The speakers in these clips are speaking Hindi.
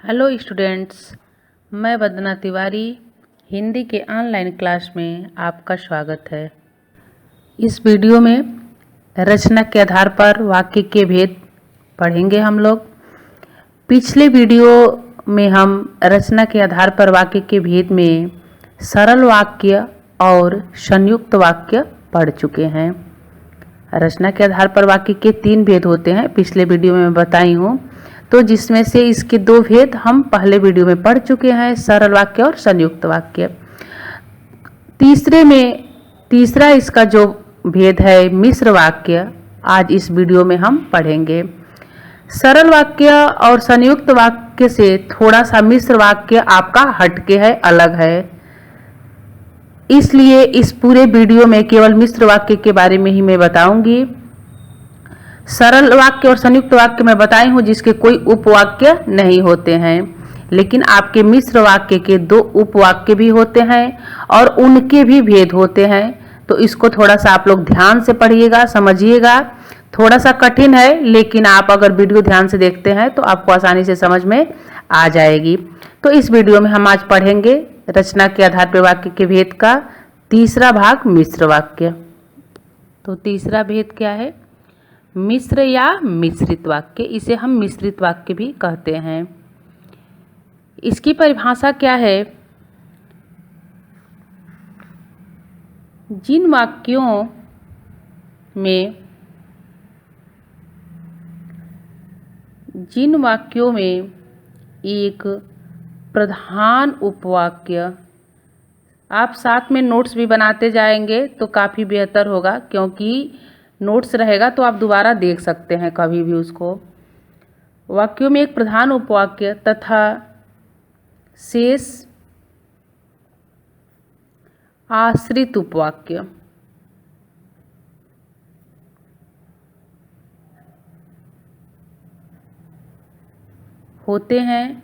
हेलो स्टूडेंट्स, मैं वंदना तिवारी हिंदी के ऑनलाइन क्लास में आपका स्वागत है। इस वीडियो में रचना के आधार पर वाक्य के भेद पढ़ेंगे हम लोग। पिछले वीडियो में हम रचना के आधार पर वाक्य के भेद में सरल वाक्य और संयुक्त वाक्य पढ़ चुके हैं। रचना के आधार पर वाक्य के 3 भेद होते हैं, पिछले वीडियो में मैं बताई हूँ। तो जिसमें से इसके 2 भेद हम पहले वीडियो में पढ़ चुके हैं, सरल वाक्य और संयुक्त वाक्य। तीसरा इसका जो भेद है मिश्र वाक्य, आज इस वीडियो में हम पढ़ेंगे। सरल वाक्य और संयुक्त वाक्य से थोड़ा सा मिश्र वाक्य आपका हटके है, अलग है। इसलिए इस पूरे वीडियो में केवल मिश्र वाक्य के बारे में ही मैं बताऊंगी। सरल वाक्य और संयुक्त वाक्य मैं बताई हूँ जिसके कोई उपवाक्य नहीं होते हैं, लेकिन आपके मिश्र वाक्य के 2 उपवाक्य भी होते हैं और उनके भी भेद होते हैं। तो इसको थोड़ा सा आप लोग ध्यान से पढ़िएगा, समझिएगा। थोड़ा सा कठिन है, लेकिन आप अगर वीडियो ध्यान से देखते हैं तो आपको आसानी से समझ में आ जाएगी। तो इस वीडियो में हम आज पढ़ेंगे रचना के आधार पर वाक्य के भेद का तीसरा भाग, मिश्र वाक्य। तो तीसरा भेद क्या है? मिश्र या मिश्रित वाक्य। इसे हम मिश्रित वाक्य भी कहते हैं। इसकी परिभाषा क्या है? जिन वाक्यों में एक प्रधान उपवाक्य, आप साथ में नोट्स भी बनाते जाएंगे तो काफ़ी बेहतर होगा, क्योंकि नोट्स रहेगा तो आप दोबारा देख सकते हैं कभी भी उसको। वाक्यों में एक प्रधान उपवाक्य तथा शेष आश्रित उपवाक्य होते हैं।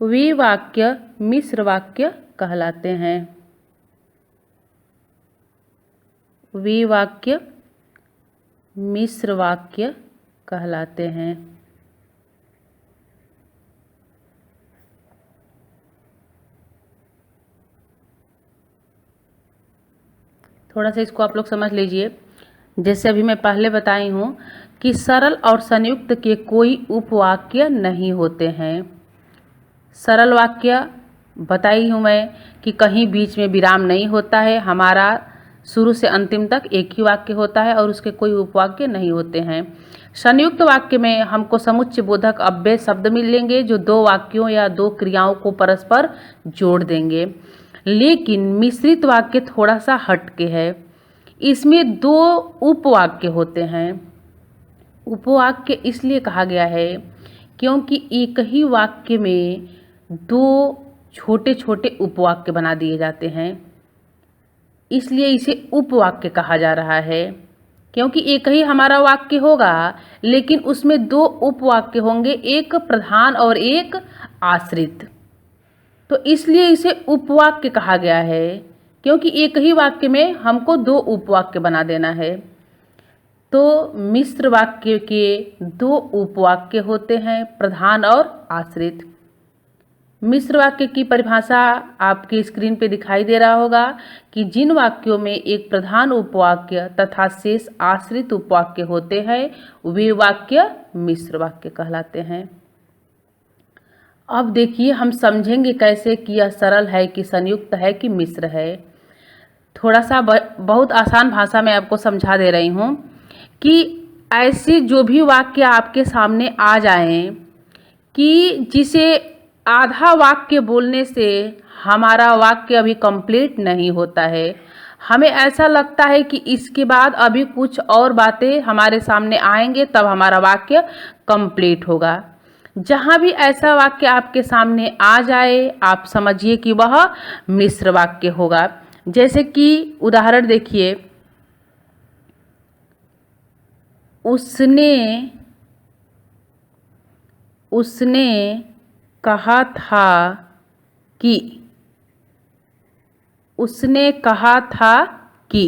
वे वाक्य मिश्र वाक्य कहलाते हैं। वे वाक्य मिश्र वाक्य कहलाते हैं। थोड़ा सा इसको आप लोग समझ लीजिए। जैसे अभी मैं पहले बताई हूँ कि सरल और संयुक्त के कोई उपवाक्य नहीं होते हैं। सरल वाक्य बताई हूँ मैं कि कहीं बीच में विराम नहीं होता है, हमारा शुरू से अंतिम तक एक ही वाक्य होता है और उसके कोई उपवाक्य नहीं होते हैं। संयुक्त वाक्य में हमको समुच्चय बोधक अव्यय शब्द मिलेंगे जो 2 वाक्यों या 2 क्रियाओं को परस्पर जोड़ देंगे। लेकिन मिश्रित वाक्य थोड़ा सा हटके है। इसमें 2 उपवाक्य होते हैं। उपवाक्य इसलिए कहा गया है क्योंकि एक ही वाक्य में 2 छोटे छोटे उपवाक्य बना दिए जाते हैं, इसलिए इसे उपवाक्य कहा जा रहा है। क्योंकि एक ही हमारा वाक्य होगा, लेकिन उसमें 2 उपवाक्य होंगे, एक प्रधान और एक आश्रित। तो इसलिए इसे उपवाक्य कहा गया है, क्योंकि एक ही वाक्य में हमको 2 उपवाक्य बना देना है। तो मिश्र वाक्य के 2 उपवाक्य होते हैं, प्रधान और आश्रित। मिश्र वाक्य की परिभाषा आपके स्क्रीन पे दिखाई दे रहा होगा कि जिन वाक्यों में एक प्रधान उपवाक्य तथा शेष आश्रित उपवाक्य होते हैं, वे वाक्य मिश्र वाक्य कहलाते हैं। अब देखिए, हम समझेंगे कैसे कि यह सरल है कि संयुक्त है कि मिश्र है। थोड़ा सा बहुत आसान भाषा में आपको समझा दे रही हूँ कि ऐसे जो भी वाक्य आपके सामने आ जाएं कि जिसे आधा वाक्य बोलने से हमारा वाक्य अभी कंप्लीट नहीं होता है, हमें ऐसा लगता है कि इसके बाद अभी कुछ और बातें हमारे सामने आएंगे तब हमारा वाक्य कंप्लीट होगा। जहाँ भी ऐसा वाक्य आपके सामने आ जाए, आप समझिए कि वह मिश्र वाक्य होगा। जैसे कि उदाहरण देखिए, उसने कहा था कि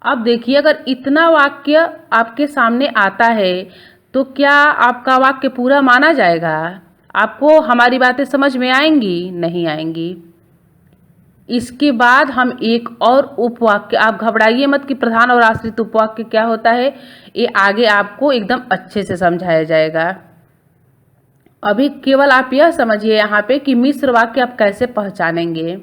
अब देखिए, अगर इतना वाक्य आपके सामने आता है तो क्या आपका वाक्य पूरा माना जाएगा? आपको हमारी बातें समझ में आएंगी? नहीं आएंगी। इसके बाद हम एक और उपवाक्य, आप घबराइए मत कि प्रधान और आश्रित उपवाक्य क्या होता है, ये आगे आपको एकदम अच्छे से समझाया जाएगा। अभी केवल आप यह समझिए यहाँ पे कि मिश्र वाक्य आप कैसे पहचानेंगे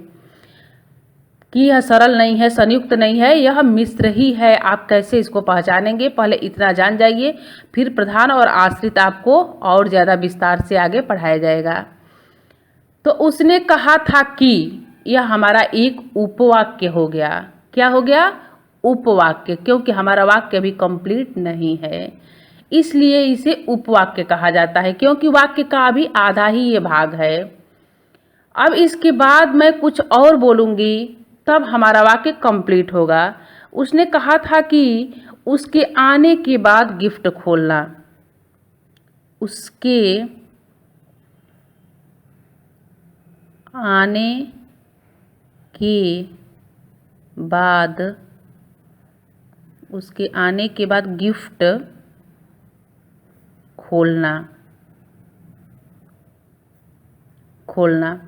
कि यह सरल नहीं है, संयुक्त नहीं है, यह मिश्र ही है। आप कैसे इसको पहचानेंगे, पहले इतना जान जाइए, फिर प्रधान और आश्रित आपको और ज़्यादा विस्तार से आगे पढ़ाया जाएगा। तो उसने कहा था कि यह हमारा एक उपवाक्य हो गया। क्या हो गया? उपवाक्य, क्योंकि हमारा वाक्य अभी कंप्लीट नहीं है, इसलिए इसे उपवाक्य कहा जाता है, क्योंकि वाक्य का अभी आधा ही ये भाग है। अब इसके बाद मैं कुछ और बोलूँगी, तब हमारा वाक्य कंप्लीट होगा। उसने कहा था कि उसके आने के बाद गिफ्ट खोलना। उसके आने के बाद, उसके आने के बाद गिफ्ट खोलना, खोलना।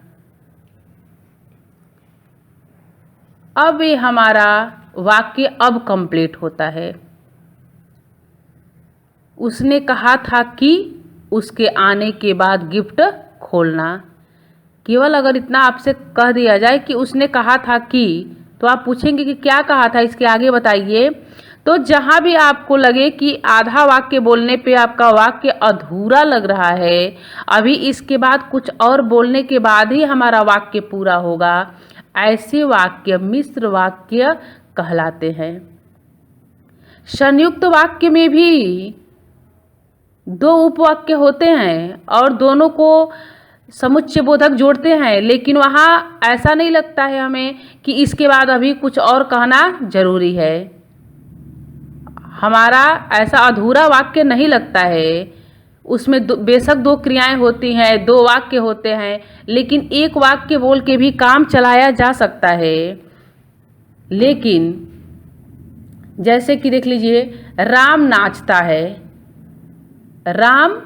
अब ये हमारा वाक्य अब कंप्लीट होता है। उसने कहा था कि उसके आने के बाद गिफ्ट खोलना। केवल अगर इतना आपसे कह दिया जाए कि उसने कहा था कि, तो आप पूछेंगे कि क्या कहा था, इसके आगे बताइए। तो जहाँ भी आपको लगे कि आधा वाक्य बोलने पे आपका वाक्य अधूरा लग रहा है, अभी इसके बाद कुछ और बोलने के बाद ही हमारा वाक्य पूरा होगा, ऐसे वाक्य मिश्र वाक्य कहलाते हैं। संयुक्त वाक्य में भी दो उपवाक्य होते हैं और दोनों को समुच्चय बोधक जोड़ते हैं, लेकिन वहाँ ऐसा नहीं लगता है हमें कि इसके बाद अभी कुछ और कहना जरूरी है। हमारा ऐसा अधूरा वाक्य नहीं लगता है। उसमें बेशक दो क्रियाएं होती हैं, दो वाक्य होते हैं, लेकिन एक वाक्य बोल के भी काम चलाया जा सकता है। लेकिन जैसे कि देख लीजिए, राम नाचता है, राम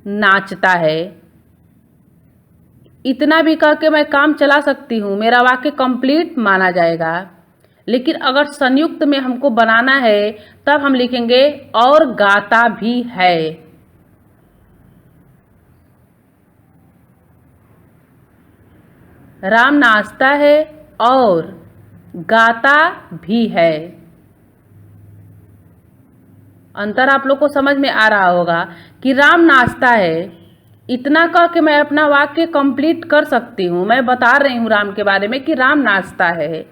नाचता है, इतना भी कह के मैं काम चला सकती हूँ, मेरा वाक्य कंप्लीट माना जाएगा। लेकिन अगर संयुक्त में हमको बनाना है, तब हम लिखेंगे और गाता भी है। राम नाचता है और गाता भी है। अंतर आप लोग को समझ में आ रहा होगा कि राम नाचता है, इतना कह के मैं अपना वाक्य कंप्लीट कर सकती हूँ। मैं बता रही हूँ राम के बारे में कि राम नाचता है,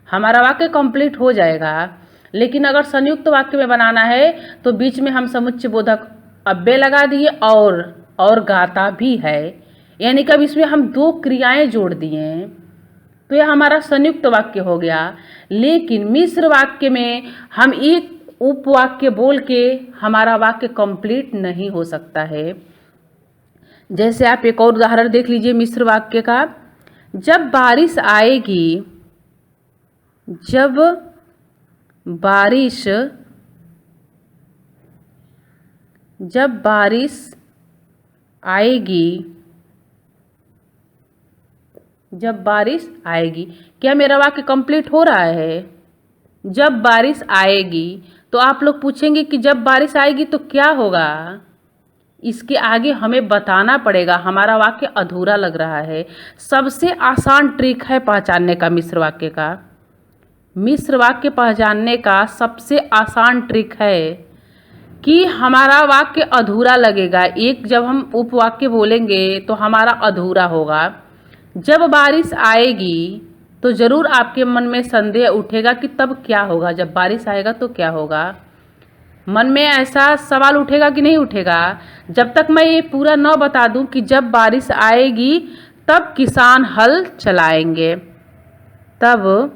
हमारा वाक्य कंप्लीट हो जाएगा। लेकिन अगर संयुक्त वाक्य में बनाना है तो बीच में हम समुच्चय बोधक अव्यय लगा दिए और गाता भी है, यानी कि अब इसमें हम दो क्रियाएं जोड़ दिए, तो यह हमारा संयुक्त वाक्य हो गया। लेकिन मिश्र वाक्य में हम एक उपवाक्य बोल के हमारा वाक्य कंप्लीट नहीं हो सकता है। जैसे आप एक और उदाहरण देख लीजिए मिश्र वाक्य का। जब बारिश आएगी, जब बारिश, जब बारिश आएगी, जब बारिश आएगी, क्या मेरा वाक्य कंप्लीट हो रहा है? जब बारिश आएगी, तो आप लोग पूछेंगे कि जब बारिश आएगी तो क्या होगा? इसके आगे हमें बताना पड़ेगा, हमारा वाक्य अधूरा लग रहा है। सबसे आसान ट्रिक है पहचानने का मिश्र वाक्य का। मिश्र वाक्य पहचानने का सबसे आसान ट्रिक है कि हमारा वाक्य अधूरा लगेगा। एक जब हम उपवाक्य बोलेंगे तो हमारा अधूरा होगा। जब बारिश आएगी तो ज़रूर आपके मन में संदेह उठेगा कि तब क्या होगा, जब बारिश आएगा तो क्या होगा। मन में ऐसा सवाल उठेगा कि नहीं उठेगा? जब तक मैं ये पूरा न बता दूं कि जब बारिश आएगी तब किसान हल चलाएंगे, तब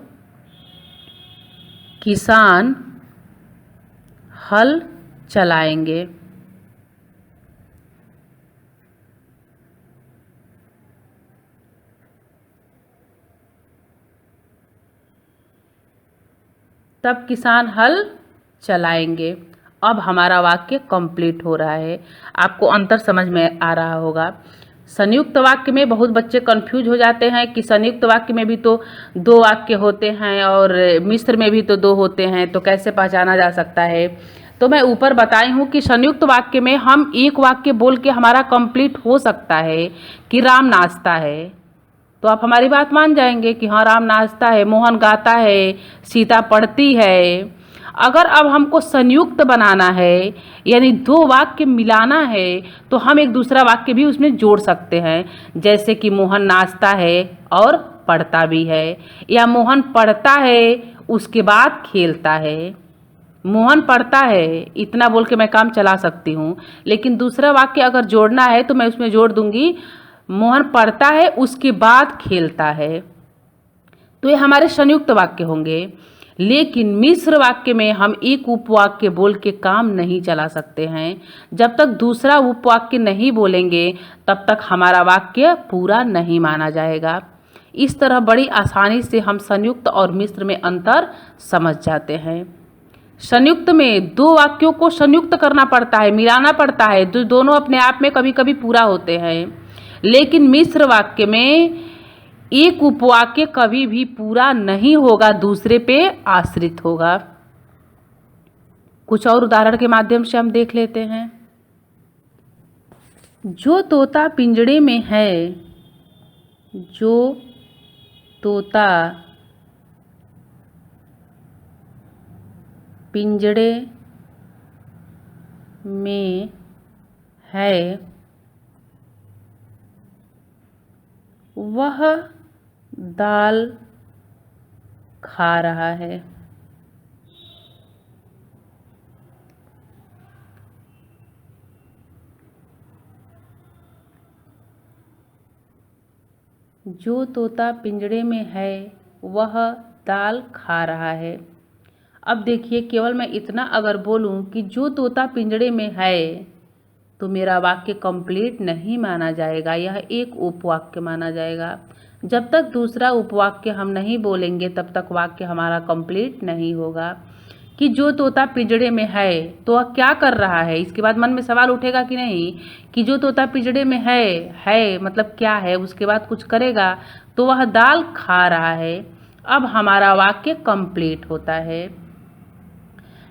किसान हल चलाएंगे। तब किसान हल चलाएंगे। अब हमारा वाक्य कंप्लीट हो रहा है। आपको अंतर समझ में आ रहा होगा। संयुक्त वाक्य में बहुत बच्चे कंफ्यूज हो जाते हैं कि संयुक्त वाक्य में भी तो 2 वाक्य होते हैं और मिश्र में भी तो 2 होते हैं, तो कैसे पहचाना जा सकता है। तो मैं ऊपर बताई हूँ कि संयुक्त वाक्य में हम एक वाक्य बोल के हमारा कंप्लीट हो सकता है कि राम नाचता है, तो आप हमारी बात मान जाएंगे कि हाँ राम नाचता है, मोहन गाता है, सीता पढ़ती है। अगर अब हमको संयुक्त बनाना है यानी 2 वाक्य मिलाना है तो हम एक दूसरा वाक्य भी उसमें जोड़ सकते हैं, जैसे कि मोहन नाचता है और पढ़ता भी है, या मोहन पढ़ता है उसके बाद खेलता है। मोहन पढ़ता है इतना बोल के मैं काम चला सकती हूँ, लेकिन दूसरा वाक्य अगर जोड़ना है तो मैं उसमें जोड़ दूंगी मोहन पढ़ता है उसके बाद खेलता है। तो ये हमारे संयुक्त वाक्य होंगे। लेकिन मिश्र वाक्य में हम एक उपवाक्य बोल के काम नहीं चला सकते हैं। जब तक दूसरा उपवाक्य नहीं बोलेंगे तब तक हमारा वाक्य पूरा नहीं माना जाएगा। इस तरह बड़ी आसानी से हम संयुक्त और मिश्र में अंतर समझ जाते हैं। संयुक्त में 2 वाक्यों को संयुक्त करना पड़ता है, मिलाना पड़ता है, जो दोनों अपने आप में कभी कभी पूरा होते हैं। लेकिन मिश्र वाक्य में एक उपवाक्य कभी भी पूरा नहीं होगा, दूसरे पे आश्रित होगा। कुछ और उदाहरण के माध्यम से हम देख लेते हैं। जो तोता पिंजड़े में है, जो तोता पिंजड़े में है वह दाल खा रहा है। जो तोता पिंजड़े में है वह दाल खा रहा है। अब देखिए, केवल मैं इतना अगर बोलूं कि जो तोता पिंजड़े में है तो मेरा वाक्य कंप्लीट नहीं माना जाएगा, यह एक उपवाक्य माना जाएगा। जब तक दूसरा उपवाक्य हम नहीं बोलेंगे तब तक वाक्य हमारा कंप्लीट नहीं होगा। कि जो तोता पिंजड़े में है तो वह क्या कर रहा है, इसके बाद मन में सवाल उठेगा कि नहीं कि जो तोता पिंजड़े में है मतलब क्या है, उसके बाद कुछ करेगा तो वह दाल खा रहा है। अब हमारा वाक्य कंप्लीट होता है।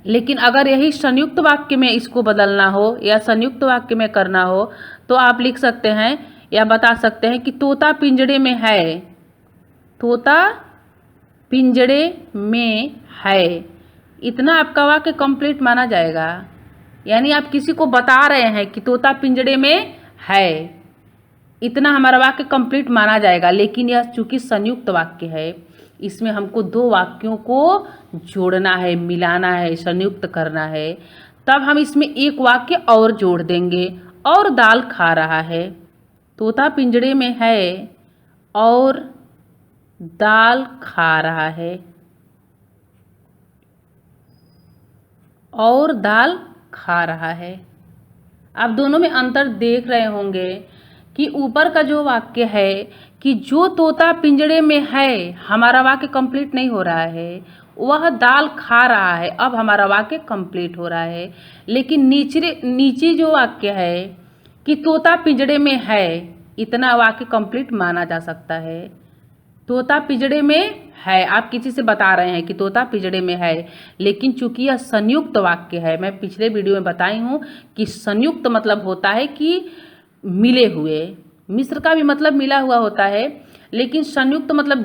लेकिन अगर यही संयुक्त वाक्य में इसको बदलना हो या संयुक्त वाक्य में करना हो तो आप लिख सकते हैं या बता सकते हैं कि तोता पिंजड़े में है, तोता पिंजड़े में है। इतना आपका वाक्य कंप्लीट माना जाएगा। यानी आप किसी को बता रहे हैं कि तोता पिंजड़े में है, इतना हमारा वाक्य कंप्लीट माना जाएगा। लेकिन यह चूंकि संयुक्त वाक्य है, इसमें हमको 2 वाक्यों को जोड़ना है, मिलाना है, संयुक्त करना है। तब हम इसमें एक वाक्य और जोड़ देंगे, और दाल खा रहा है। तोता पिंजड़े में है और दाल खा रहा है, और दाल खा रहा है। आप दोनों में अंतर देख रहे होंगे कि ऊपर का जो वाक्य है कि जो तोता पिंजड़े में है, हमारा वाक्य कंप्लीट नहीं हो रहा है, वह दाल खा रहा है, अब हमारा वाक्य कंप्लीट हो रहा है। लेकिन नीचे जो वाक्य है कि तोता पिंजड़े में है, इतना वाक्य कंप्लीट माना जा सकता है। तोता पिंजड़े में है, आप किसी से बता रहे हैं कि तोता पिंजड़े में है, लेकिन चूंकि यह संयुक्त वाक्य है, मैं पिछले वीडियो में बताई हूँ कि संयुक्त मतलब होता है कि मिले हुए। मिश्र का भी मतलब मिला हुआ होता है, लेकिन संयुक्त मतलब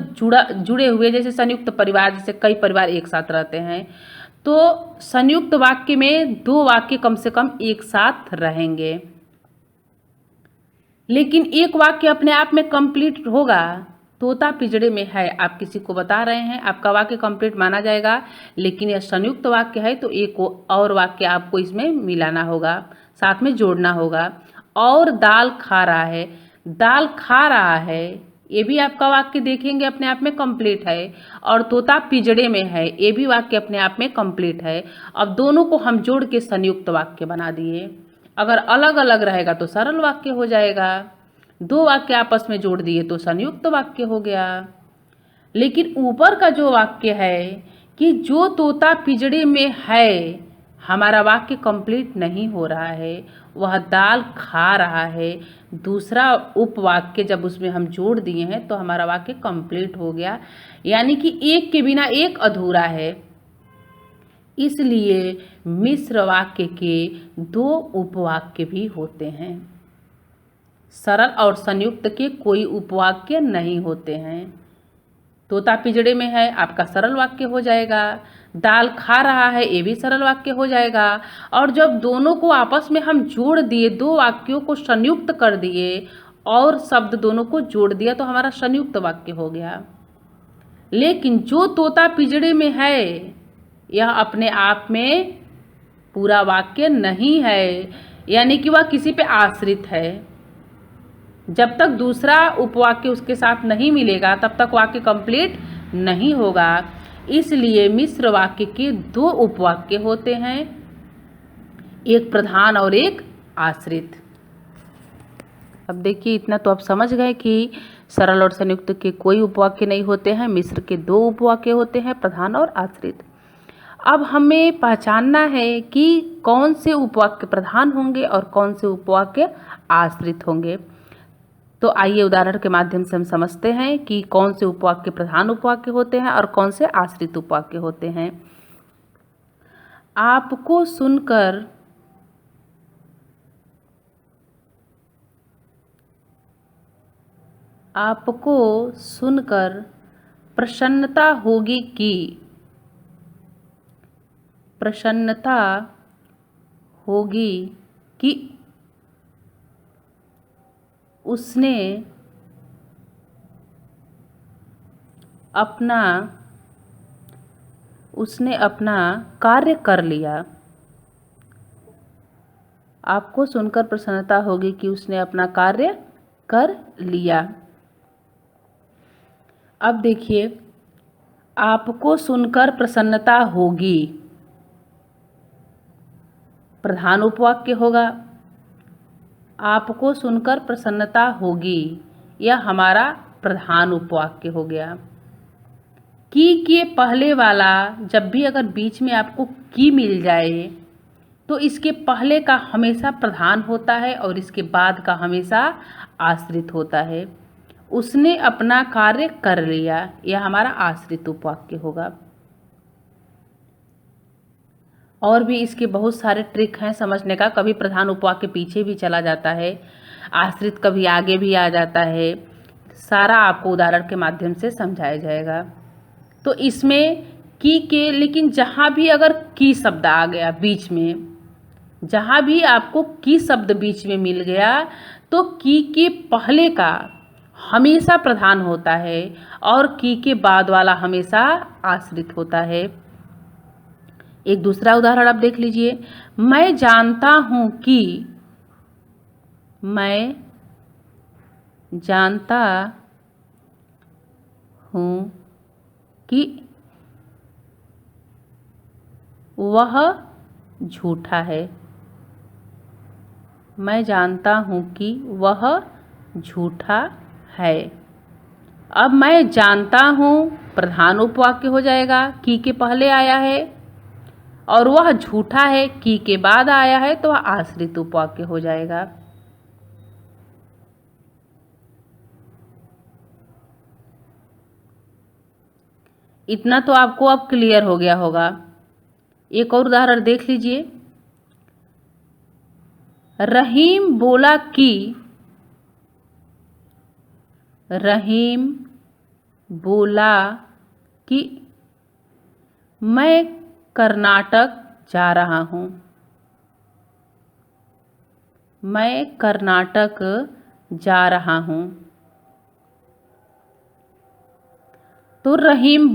जुड़े हुए, जैसे संयुक्त परिवार, जैसे कई परिवार एक साथ रहते हैं। तो संयुक्त वाक्य में 2 वाक्य कम से कम एक साथ रहेंगे। लेकिन एक वाक्य अपने आप में कंप्लीट होगा। तोता पिंजड़े में है, आप किसी को बता रहे हैं, आपका वाक्य कंप्लीट माना जाएगा। लेकिन यह संयुक्त वाक्य है तो एक और वाक्य आपको इसमें मिलाना होगा, साथ में जोड़ना होगा। और दाल खा रहा है, दाल खा रहा है, ये भी आपका वाक्य देखेंगे अपने आप में कंप्लीट है। और तोता पिंजड़े में है, ये भी वाक्य अपने आप में कंप्लीट है। अब दोनों को हम जोड़ के संयुक्त वाक्य बना दिए। अगर अलग अलग रहेगा तो सरल वाक्य हो जाएगा। 2 वाक्य आपस में जोड़ दिए तो संयुक्त वाक्य हो गया। लेकिन ऊपर का जो वाक्य है कि जो तोता पिंजड़े में है, हमारा वाक्य कंप्लीट नहीं हो रहा है, वह दाल खा रहा है। दूसरा उपवाक्य जब उसमें हम जोड़ दिए हैं तो हमारा वाक्य कंप्लीट हो गया, यानी कि एक के बिना एक अधूरा है। इसलिए मिश्र वाक्य के दो उपवाक्य भी होते हैं। सरल और संयुक्त के कोई उपवाक्य नहीं होते हैं। तोता पिंजड़े में है, आपका सरल वाक्य हो जाएगा। दाल खा रहा है, ये भी सरल वाक्य हो जाएगा। और जब दोनों को आपस में हम जोड़ दिए, दो वाक्यों को संयुक्त कर दिए और शब्द दोनों को जोड़ दिया तो हमारा संयुक्त वाक्य हो गया। लेकिन जो तोता पिंजड़े में है, यह अपने आप में पूरा वाक्य नहीं है, यानी कि वह किसी पे आश्रित है। जब तक दूसरा उपवाक्य उसके साथ नहीं मिलेगा तब तक वाक्य कंप्लीट नहीं होगा। इसलिए मिश्र वाक्य के दो उपवाक्य होते हैं, एक प्रधान और एक आश्रित। अब देखिए, इतना तो आप समझ गए कि सरल और संयुक्त के कोई उपवाक्य नहीं होते हैं, मिश्र के दो उपवाक्य होते हैं, प्रधान और आश्रित। अब हमें पहचानना है कि कौन से उपवाक्य प्रधान होंगे और कौन से उपवाक्य आश्रित होंगे। तो आइए उदाहरण के माध्यम से हम समझते हैं कि कौन से उपवाक्य प्रधान उपवाक्य होते हैं और कौन से आश्रित उपवाक्य होते हैं। आपको सुनकर प्रसन्नता होगी कि उसने अपना कार्य कर लिया। आपको सुनकर प्रसन्नता होगी कि उसने अपना कार्य कर लिया। अब देखिए, आपको सुनकर प्रसन्नता होगी प्रधान उपवाक्य होगा। आपको सुनकर प्रसन्नता होगी, यह हमारा प्रधान उपवाक्य हो गया। की के पहले वाला जब भी अगर बीच में आपको की मिल जाए तो इसके पहले का हमेशा प्रधान होता है और इसके बाद का हमेशा आश्रित होता है। उसने अपना कार्य कर लिया, यह हमारा आश्रित उपवाक्य होगा। और भी इसके बहुत सारे ट्रिक हैं समझने का। कभी प्रधान उपवाक्य पीछे भी चला जाता है, आश्रित कभी आगे भी आ जाता है। सारा आपको उदाहरण के माध्यम से समझाया जाएगा। तो इसमें की के, लेकिन जहाँ भी अगर की शब्द आ गया बीच में, जहाँ भी आपको की शब्द बीच में मिल गया तो की के पहले का हमेशा प्रधान होता है और की के बाद वाला हमेशा आश्रित होता है। एक दूसरा उदाहरण आप देख लीजिए। मैं जानता हूँ कि वह झूठा है। मैं जानता हूँ कि वह झूठा है। अब मैं जानता हूँ प्रधान उपवाक्य हो जाएगा, की के पहले आया है, और वह झूठा है की के बाद आया है तो वह आश्रित उपवाक्य हो जाएगा। इतना तो आपको अब क्लियर हो गया होगा। एक और उदाहरण देख लीजिए। रहीम बोला कि मैं कर्नाटक जा रहा हूँ। मैं कर्नाटक जा रहा हूँ। तो रहीम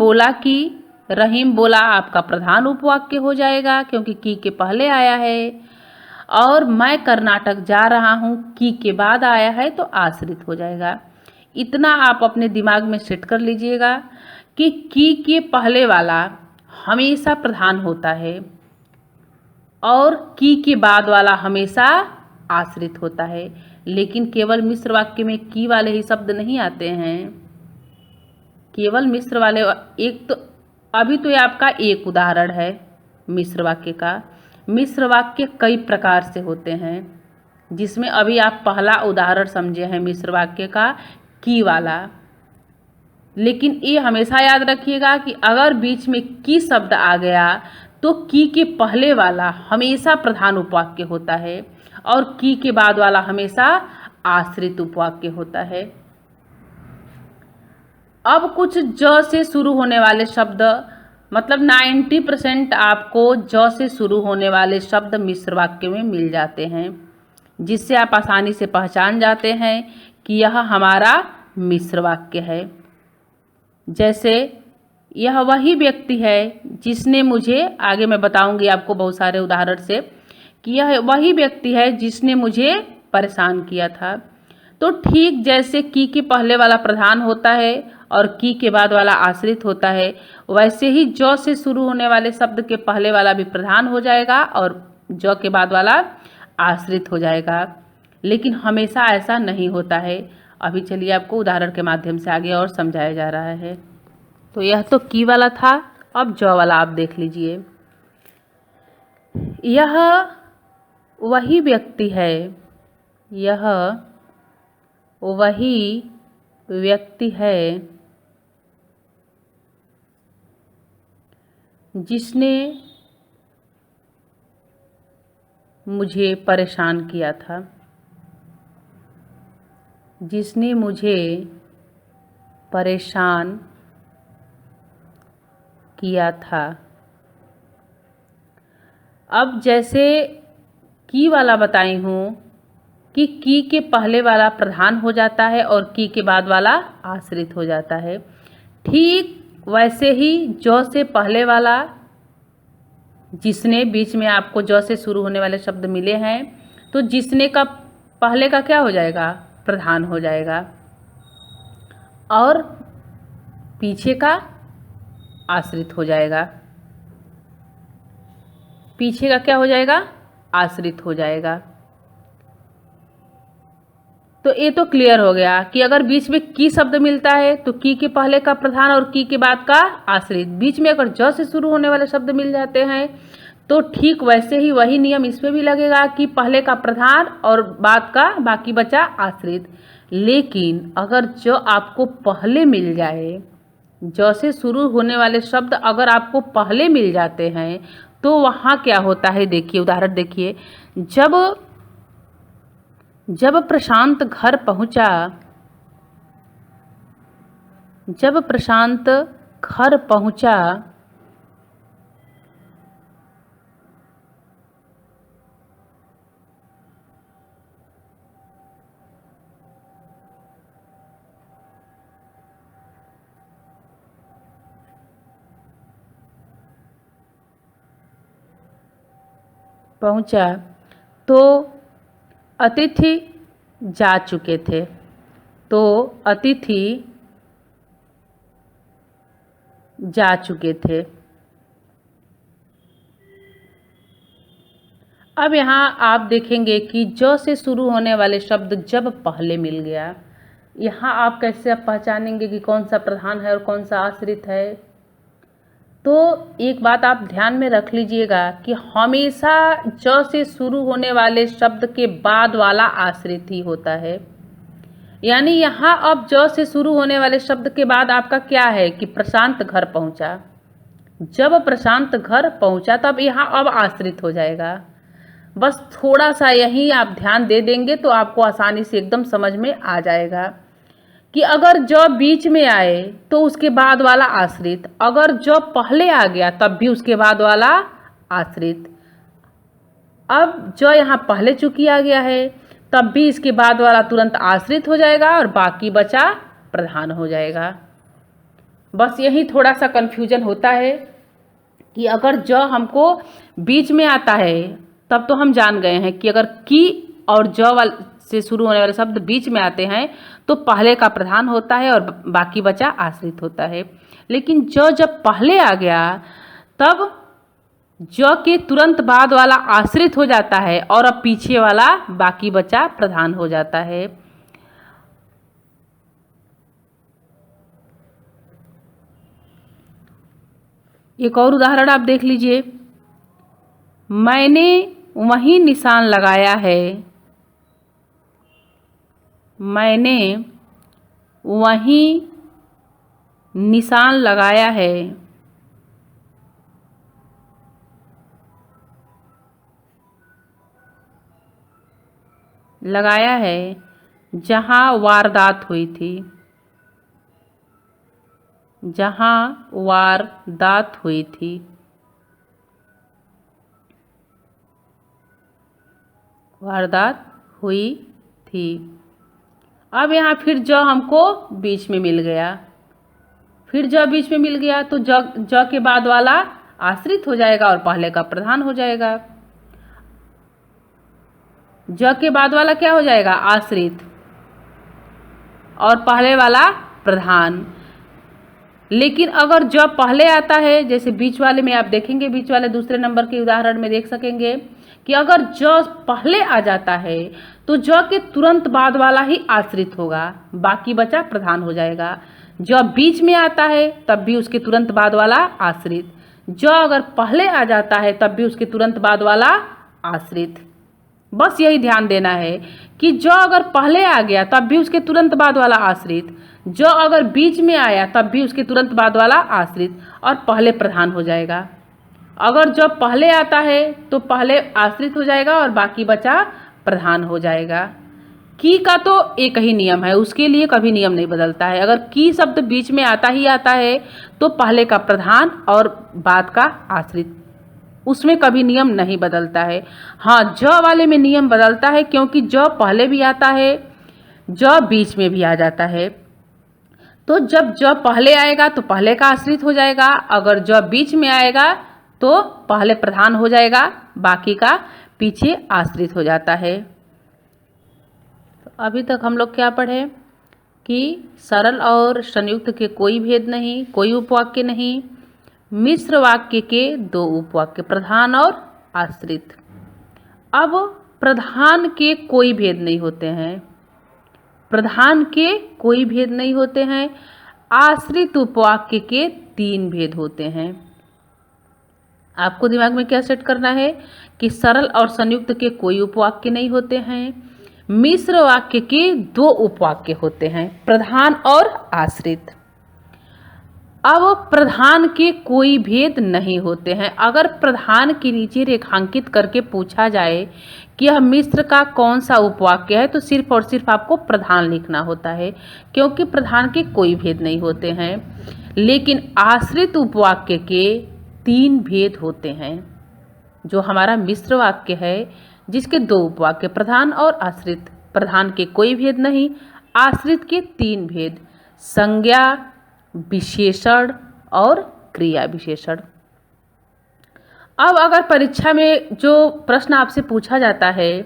बोला आपका प्रधान उपवाक्य हो जाएगा क्योंकि की के पहले आया है, और मैं कर्नाटक जा रहा हूँ की के बाद आया है तो आश्रित हो जाएगा। इतना आप अपने दिमाग में सेट कर लीजिएगा कि की के पहले वाला हमेशा प्रधान होता है और की के बाद वाला हमेशा आश्रित होता है। लेकिन केवल मिश्र वाक्य में की वाले ही शब्द नहीं आते हैं। केवल मिश्र वाले, एक तो अभी तो ये आपका एक उदाहरण है मिश्र वाक्य का। मिश्र वाक्य कई प्रकार से होते हैं, जिसमें अभी आप पहला उदाहरण समझे हैं मिश्र वाक्य का, की वाला। लेकिन ये हमेशा याद रखिएगा कि अगर बीच में की शब्द आ गया तो की के पहले वाला हमेशा प्रधान उपवाक्य होता है और की के बाद वाला हमेशा आश्रित उपवाक्य होता है। अब कुछ ज से शुरू होने वाले शब्द, मतलब 90% आपको ज से शुरू होने वाले शब्द मिश्र वाक्य में मिल जाते हैं, जिससे आप आसानी से पहचान जाते हैं कि यह हमारा मिश्र वाक्य है। जैसे यह वही व्यक्ति है जिसने मुझे, आगे मैं बताऊंगी आपको बहुत सारे उदाहरण से, कि यह वही व्यक्ति है जिसने मुझे परेशान किया था। तो ठीक जैसे की के पहले वाला प्रधान होता है और की के बाद वाला आश्रित होता है, वैसे ही ज से शुरू होने वाले शब्द के पहले वाला भी प्रधान हो जाएगा और ज के बाद वाला आश्रित हो जाएगा। लेकिन हमेशा ऐसा नहीं होता है। अभी चलिए आपको उदाहरण के माध्यम से आगे और समझाया जा रहा है। तो यह तो की वाला था, अब ज वाला आप देख लीजिए। यह वही व्यक्ति है, यह वही व्यक्ति है जिसने मुझे परेशान किया था, जिसने मुझे परेशान किया था। अब जैसे की वाला बताई हूँ कि की के पहले वाला प्रधान हो जाता है और की के बाद वाला आश्रित हो जाता है। ठीक वैसे ही ज से पहले वाला, जिसने, बीच में आपको ज से शुरू होने वाले शब्द मिले हैं, तो जिसने का पहले का क्या हो जाएगा, प्रधान हो जाएगा, और पीछे का आश्रित हो जाएगा। पीछे का क्या हो जाएगा, आश्रित हो जाएगा। तो ये तो क्लियर हो गया कि अगर बीच में की शब्द मिलता है तो की के पहले का प्रधान और की के बाद का आश्रित। बीच में अगर ज से शुरू होने वाले शब्द मिल जाते हैं तो ठीक वैसे ही वही नियम इस पे भी लगेगा कि पहले का प्रधान और बाद का बाकी बचा आश्रित। लेकिन अगर ज आपको पहले मिल जाए, ज से शुरू होने वाले शब्द अगर आपको पहले मिल जाते हैं तो वहाँ क्या होता है, देखिए उदाहरण देखिए। जब प्रशांत घर पहुंचा, जब प्रशांत घर पहुंचा तो अतिथि जा चुके थे, तो अतिथि जा चुके थे। अब यहाँ आप देखेंगे कि ज से शुरू होने वाले शब्द जब पहले मिल गया, यहाँ आप कैसे पहचानेंगे कि कौन सा प्रधान है और कौन सा आश्रित है। तो एक बात आप ध्यान में रख लीजिएगा कि हमेशा ज से शुरू होने वाले शब्द के बाद वाला आश्रित ही होता है। यानी यहाँ अब ज से शुरू होने वाले शब्द के बाद आपका क्या है कि प्रशांत घर पहुंचा। जब प्रशांत घर पहुंचा तब यहाँ अब आश्रित हो जाएगा। बस थोड़ा सा यही आप ध्यान दे देंगे तो आपको आसानी से एकदम समझ में आ जाएगा कि अगर ज बीच में आए तो उसके बाद वाला आश्रित, अगर ज पहले आ गया तब भी उसके बाद वाला आश्रित। अब ज यहाँ पहले चूंकि आ गया है तब भी इसके बाद वाला तुरंत आश्रित हो जाएगा और बाकी बचा प्रधान हो जाएगा। बस यही थोड़ा सा कन्फ्यूजन होता है कि अगर ज हमको बीच में आता है तब तो हम जान गए हैं कि अगर की और ज वाले से शुरू होने वाले शब्द बीच में आते हैं तो पहले का प्रधान होता है और बाकी बचा आश्रित होता है। लेकिन ज जब पहले आ गया तब ज के तुरंत बाद वाला आश्रित हो जाता है और अब पीछे वाला बाकी बचा प्रधान हो जाता है। एक और उदाहरण आप देख लीजिए। मैंने वहीं निशान लगाया है। मैंने वहीं निशान लगाया है। लगाया है जहाँ वारदात हुई थी। जहाँ वारदात हुई थी। वारदात हुई थी। अब यहाँ फिर ज हमको बीच में मिल गया। फिर ज बीच में मिल गया तो ज के बाद वाला आश्रित हो जाएगा और पहले का प्रधान हो जाएगा। ज के बाद वाला क्या हो जाएगा? आश्रित, और पहले वाला प्रधान। लेकिन अगर ज पहले आता है, जैसे बीच वाले में आप देखेंगे, बीच वाले दूसरे नंबर के उदाहरण में देख सकेंगे कि अगर ज पहले आ जाता है तो ज के तुरंत बाद वाला ही आश्रित होगा, बाकी बचा प्रधान हो जाएगा। ज बीच में आता है तब भी उसके तुरंत बाद वाला आश्रित। ज अगर पहले आ जाता है तब भी उसके तुरंत बाद वाला आश्रित। बस यही ध्यान देना है कि ज अगर पहले आ गया तब भी उसके तुरंत बाद वाला आश्रित, ज अगर बीच में आया तब भी उसके तुरंत बाद वाला आश्रित और पहले प्रधान हो जाएगा। अगर जब पहले आता है तो पहले आश्रित हो जाएगा और बाकी बचा प्रधान हो जाएगा। की का तो एक ही नियम है, उसके लिए कभी नियम नहीं बदलता है। अगर की शब्द बीच में आता ही आता है तो पहले का प्रधान और बाद का आश्रित, उसमें कभी नियम नहीं बदलता है। हाँ, ज वाले में नियम बदलता है क्योंकि ज पहले भी आता है, ज बीच में भी आ जाता है। तो जब ज पहले आएगा तो पहले का आश्रित हो जाएगा, अगर ज बीच में आएगा तो पहले प्रधान हो जाएगा, बाकी का पीछे आश्रित हो जाता है। तो अभी तक हम लोग क्या पढ़े कि सरल और संयुक्त के कोई भेद नहीं, कोई उपवाक्य नहीं। मिश्र वाक्य के दो उपवाक्य, प्रधान और आश्रित। अब प्रधान के कोई भेद नहीं होते हैं, प्रधान के कोई भेद नहीं होते हैं। आश्रित उपवाक्य के 3 भेद होते हैं। आपको दिमाग में क्या सेट करना है कि सरल और संयुक्त के कोई उपवाक्य नहीं होते हैं। मिश्र वाक्य के 2 उपवाक्य होते हैं, प्रधान और आश्रित। अब प्रधान के कोई भेद नहीं होते हैं। अगर प्रधान के नीचे रेखांकित करके पूछा जाए कि यह मिश्र का कौन सा उपवाक्य है तो सिर्फ और सिर्फ आपको प्रधान लिखना होता है, क्योंकि प्रधान के कोई भेद नहीं होते हैं। लेकिन आश्रित उपवाक्य के 3 भेद होते हैं। जो हमारा मिश्र वाक्य है जिसके 2 उपवाक्य, प्रधान और आश्रित, प्रधान के कोई भेद नहीं, आश्रित के 3 भेद, संज्ञा, विशेषण और क्रिया विशेषण। अब अगर परीक्षा में जो प्रश्न आपसे पूछा जाता है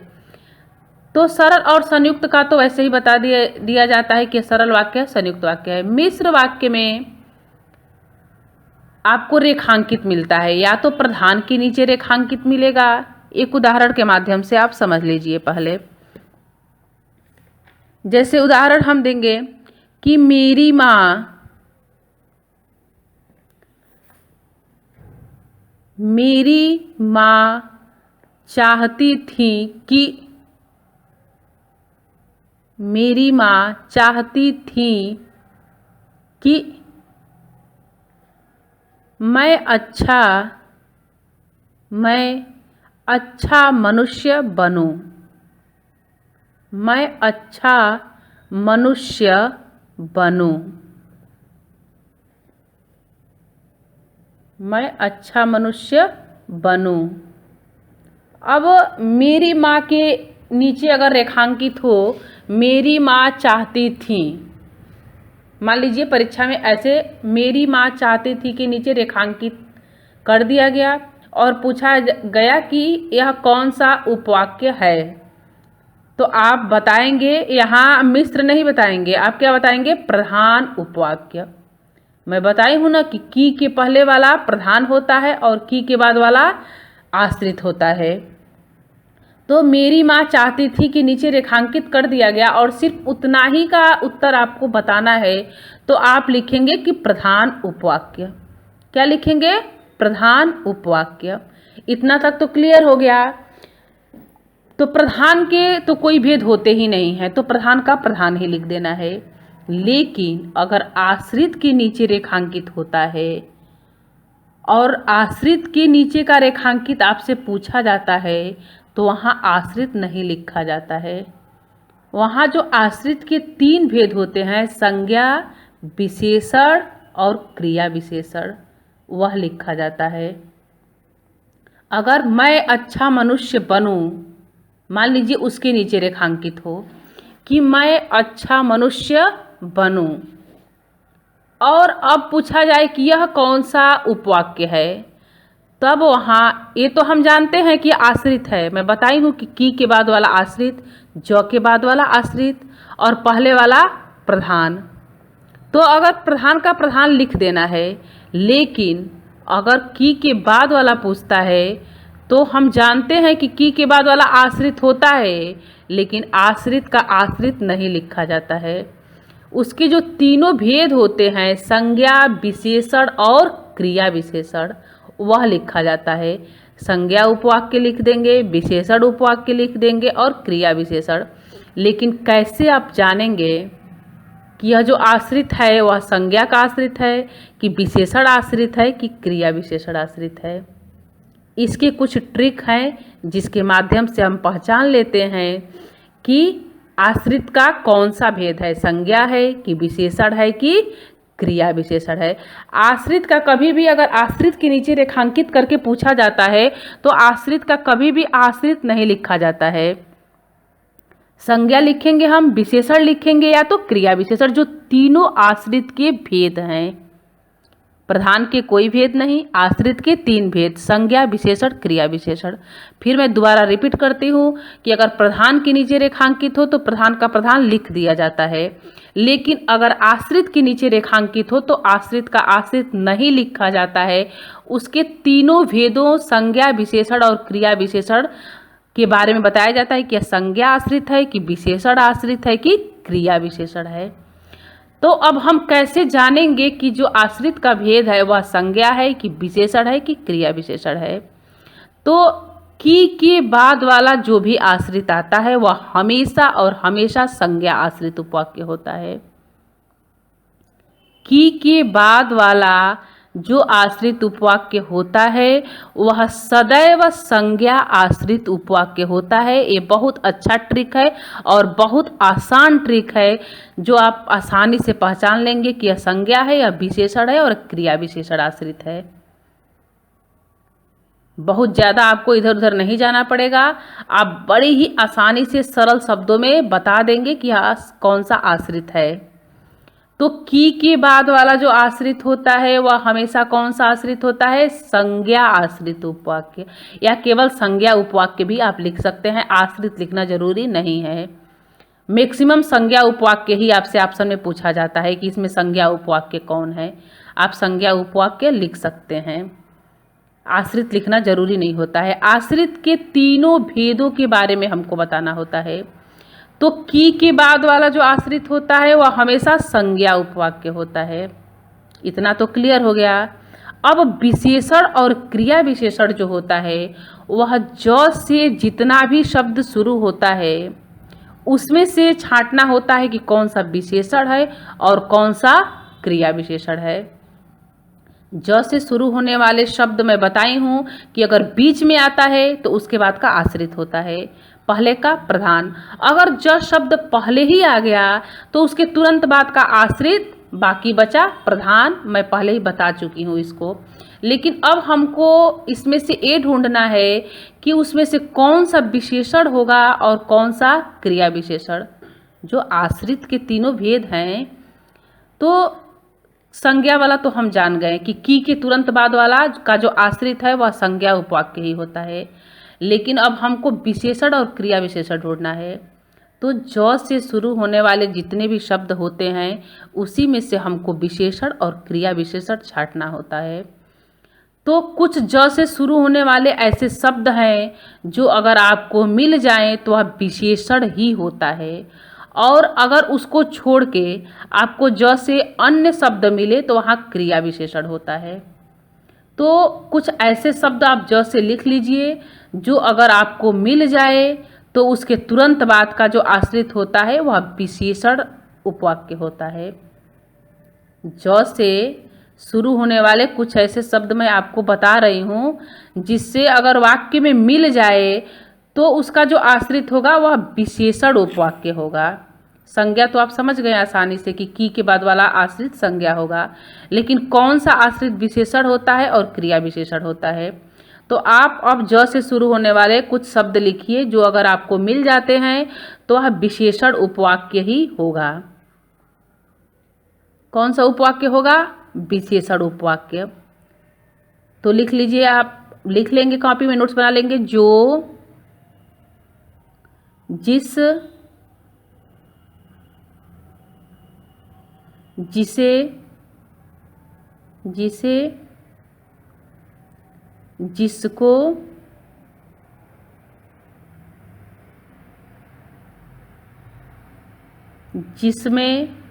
तो सरल और संयुक्त का तो वैसे ही बता दिया जाता है कि सरल वाक्य है, संयुक्त वाक्य है। मिश्र वाक्य में आपको रेखांकित मिलता है, या तो प्रधान के नीचे रेखांकित मिलेगा। एक उदाहरण के माध्यम से आप समझ लीजिए पहले। जैसे उदाहरण हम देंगे कि मेरी माँ चाहती थी कि मेरी माँ चाहती थी कि मैं अच्छा मनुष्य बनूं। मैं अच्छा मनुष्य बनूं। मैं अच्छा मनुष्य बनूं। अब मेरी माँ के नीचे अगर रेखांकित हो मेरी माँ चाहती थी, मान लीजिए परीक्षा में ऐसे मेरी माँ चाहती थी के नीचे रेखांकित कर दिया गया और पूछा गया कि यह कौन सा उपवाक्य है, तो आप बताएंगे, यहाँ मिश्र नहीं बताएंगे, आप क्या बताएंगे? प्रधान उपवाक्य। मैं बताई हूँ ना कि की के पहले वाला प्रधान होता है और की के बाद वाला आश्रित होता है। तो मेरी माँ चाहती थी कि नीचे रेखांकित कर दिया गया और सिर्फ उतना ही का उत्तर आपको बताना है, तो आप लिखेंगे कि प्रधान उपवाक्य। क्या लिखेंगे? प्रधान उपवाक्य। इतना तक तो क्लियर हो गया। तो प्रधान के तो कोई भेद होते ही नहीं है, तो प्रधान का प्रधान ही लिख देना है। लेकिन अगर आश्रित के नीचे रेखांकित होता है और आश्रित के नीचे का रेखांकित आपसे पूछा जाता है तो वहाँ आश्रित नहीं लिखा जाता है। वहाँ जो आश्रित के 3 भेद होते हैं, संज्ञा, विशेषण और क्रिया विशेषण, वह लिखा जाता है। अगर मैं अच्छा मनुष्य बनूं, मान लीजिए उसके नीचे रेखांकित हो कि मैं अच्छा मनुष्य बनूं, और अब पूछा जाए कि यह कौन सा उपवाक्य है, तब वहाँ ये तो हम जानते हैं कि आश्रित है। मैं बताई हूँ कि की के बाद वाला आश्रित, ज के बाद वाला आश्रित और पहले वाला प्रधान। तो अगर प्रधान का प्रधान लिख देना है, लेकिन अगर की के बाद वाला पूछता है तो हम जानते हैं कि की के बाद वाला आश्रित होता है, लेकिन आश्रित का आश्रित नहीं लिखा जाता है। उसके जो 3 भेद होते हैं, संज्ञा, विशेषण और क्रिया विशेषण, वह लिखा जाता है। संज्ञा उपवाक्य लिख देंगे, विशेषण उपवाक्य लिख देंगे और क्रिया विशेषण। लेकिन कैसे आप जानेंगे कि यह जो आश्रित है वह संज्ञा का आश्रित है कि विशेषण आश्रित है कि क्रिया विशेषण आश्रित है? इसके कुछ ट्रिक हैं जिसके माध्यम से हम पहचान लेते हैं कि आश्रित का कौन सा भेद है, संज्ञा है कि विशेषण है कि क्रिया विशेषण है। आश्रित का कभी भी अगर आश्रित के नीचे रेखांकित करके पूछा जाता है तो आश्रित का कभी भी आश्रित नहीं लिखा जाता है। संज्ञा लिखेंगे हम, विशेषण लिखेंगे या तो क्रिया विशेषण, जो तीनों आश्रित के भेद हैं। प्रधान के कोई भेद नहीं, आश्रित के 3 भेद, संज्ञा, विशेषण, क्रिया विशेषण। फिर मैं दोबारा रिपीट करती हूँ कि अगर प्रधान के नीचे रेखांकित हो तो प्रधान का प्रधान लिख दिया जाता है, लेकिन अगर आश्रित के नीचे रेखांकित हो तो आश्रित का आश्रित नहीं लिखा जाता है। उसके 3 भेदों संज्ञा, विशेषण और क्रिया विशेषण के बारे में बताया जाता है कि संज्ञा आश्रित है कि विशेषण आश्रित है कि क्रिया विशेषण है। तो अब हम कैसे जानेंगे कि जो आश्रित का भेद है वह संज्ञा है कि विशेषण है कि क्रिया विशेषण है? तो की के बाद वाला जो भी आश्रित आता है वह हमेशा और हमेशा संज्ञा आश्रित उपवाक्य होता है। की के बाद वाला जो आश्रित उपवाक्य होता है वह सदैव संज्ञा आश्रित उपवाक्य होता है। ये बहुत अच्छा ट्रिक है और बहुत आसान ट्रिक है जो आप आसानी से पहचान लेंगे कि यह संज्ञा है या विशेषण है और क्रिया विशेषण आश्रित है। बहुत ज़्यादा आपको इधर उधर नहीं जाना पड़ेगा, आप बड़ी ही आसानी से सरल शब्दों में बता देंगे कि यह कौन सा आश्रित है। तो की के बाद वाला जो आश्रित होता है वह हमेशा कौन सा आश्रित होता है? संज्ञा आश्रित उपवाक्य, या केवल संज्ञा उपवाक्य भी आप लिख सकते हैं, आश्रित लिखना जरूरी नहीं है। मैक्सिमम संज्ञा उपवाक्य ही आपसे ऑप्शन में पूछा जाता है कि इसमें संज्ञा उपवाक्य कौन है, आप संज्ञा उपवाक्य लिख सकते हैं, आश्रित लिखना जरूरी नहीं होता है। आश्रित के 3 भेदों के बारे में हमको बताना होता है। तो की के बाद वाला जो आश्रित होता है वह हमेशा संज्ञा उपवाक्य होता है। इतना तो क्लियर हो गया। अब विशेषण और क्रिया विशेषण जो होता है वह ज से जितना भी शब्द शुरू होता है उसमें से छांटना होता है कि कौन सा विशेषण है और कौन सा क्रिया विशेषण है। ज से शुरू होने वाले शब्द मैं बताई हूँ कि अगर बीच में आता है तो उसके बाद का आश्रित होता है, पहले का प्रधान। अगर ज शब्द पहले ही आ गया तो उसके तुरंत बाद का आश्रित, बाकी बचा प्रधान। मैं पहले ही बता चुकी हूँ इसको, लेकिन अब हमको इसमें से ये ढूंढना है कि उसमें से कौन सा विशेषण होगा और कौन सा क्रिया विशेषण। जो आश्रित के 3 भेद हैं, तो संज्ञा वाला तो हम जान गए कि की के तुरंत बाद वाला का जो आश्रित है वह संज्ञा उपवाक्य ही होता है, लेकिन अब हमको विशेषण और क्रिया विशेषण ढूंढना है। तो ज से शुरू होने वाले जितने भी शब्द होते हैं उसी में से हमको विशेषण और क्रिया विशेषण छांटना होता है। तो कुछ ज से शुरू होने वाले ऐसे शब्द हैं जो अगर आपको मिल जाएं तो वह विशेषण ही होता है, और अगर उसको छोड़ के आपको ज से अन्य शब्द मिले तो वहाँ क्रिया विशेषण होता है। तो कुछ ऐसे शब्द आप ज से लिख लीजिए जो अगर आपको मिल जाए तो उसके तुरंत बाद का जो आश्रित होता है वह विशेषण उपवाक्य होता है। ज से शुरू होने वाले कुछ ऐसे शब्द मैं आपको बता रही हूँ जिससे अगर वाक्य में मिल जाए तो उसका जो आश्रित होगा वह विशेषण उपवाक्य होगा। संज्ञा तो आप समझ गए आसानी से कि की के बाद वाला आश्रित संज्ञा होगा, लेकिन कौन सा आश्रित विशेषण होता है और क्रिया विशेषण होता है। तो आप अब ज से शुरू होने वाले कुछ शब्द लिखिए जो अगर आपको मिल जाते हैं तो वह विशेषण उपवाक्य ही होगा। कौन सा उपवाक्य होगा? विशेषण उपवाक्य। तो लिख लीजिए, आप लिख लेंगे, कॉपी में नोट्स बना लेंगे। जो, जिस, जिसे, जिसे, जिसको, जिसमें,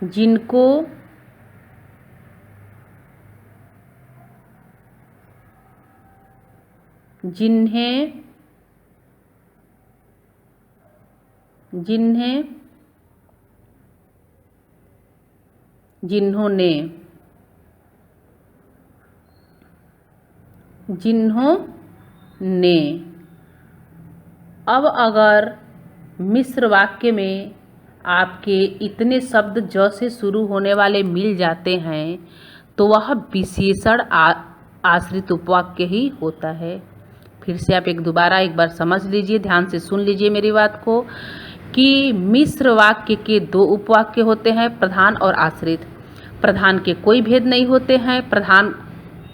जिनको, जिन्हें, जिन्हें, जिन्होंने, जिन्होंने। अब अगर मिश्र वाक्य में आपके इतने शब्द ज से शुरू होने वाले मिल जाते हैं तो वह विशेषण आश्रित उपवाक्य ही होता है। फिर से आप दोबारा एक बार समझ लीजिए, ध्यान से सुन लीजिए मेरी बात को, कि मिश्र वाक्य के दो उपवाक्य होते हैं, प्रधान और आश्रित। प्रधान के कोई भेद नहीं होते हैं। प्रधान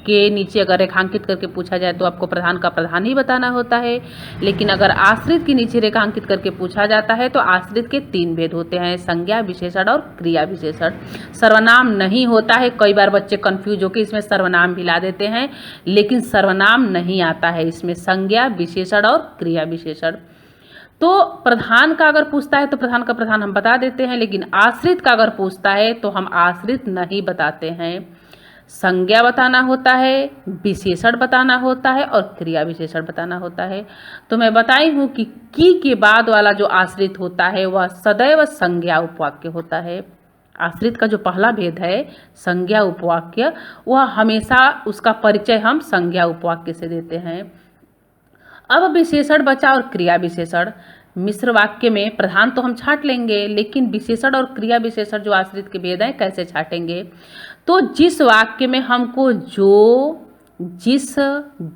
के नीचे अगर रेखांकित करके पूछा जाए तो आपको प्रधान का प्रधान ही बताना होता है, लेकिन अगर आश्रित के नीचे रेखांकित करके पूछा जाता है तो आश्रित के 3 भेद होते हैं, संज्ञा विशेषण और क्रिया विशेषण। सर्वनाम नहीं होता है। कई बार बच्चे कंफ्यूज होकर इसमें सर्वनाम भी ला देते हैं, लेकिन सर्वनाम नहीं आता है इसमें, संज्ञा विशेषण और क्रिया विशेषण। तो प्रधान का अगर पूछता है तो प्रधान का प्रधान हम बता देते हैं, लेकिन आश्रित का अगर पूछता है तो हम आश्रित नहीं बताते हैं। संज्ञा बताना होता है, विशेषण बताना होता है और क्रिया विशेषण बताना होता है। तो मैं बताई हूँ कि की के बाद वाला जो आश्रित होता है वह सदैव संज्ञा उपवाक्य होता है। आश्रित का जो पहला भेद है संज्ञा उपवाक्य, वह हमेशा उसका परिचय हम संज्ञा उपवाक्य से देते हैं। अब विशेषण बचा और क्रिया विशेषण। मिश्र वाक्य में प्रधान तो हम छांट लेंगे, लेकिन विशेषण और क्रिया विशेषण जो आश्रित के भेद हैं कैसे छांटेंगे? तो जिस वाक्य में हमको जो, जिस,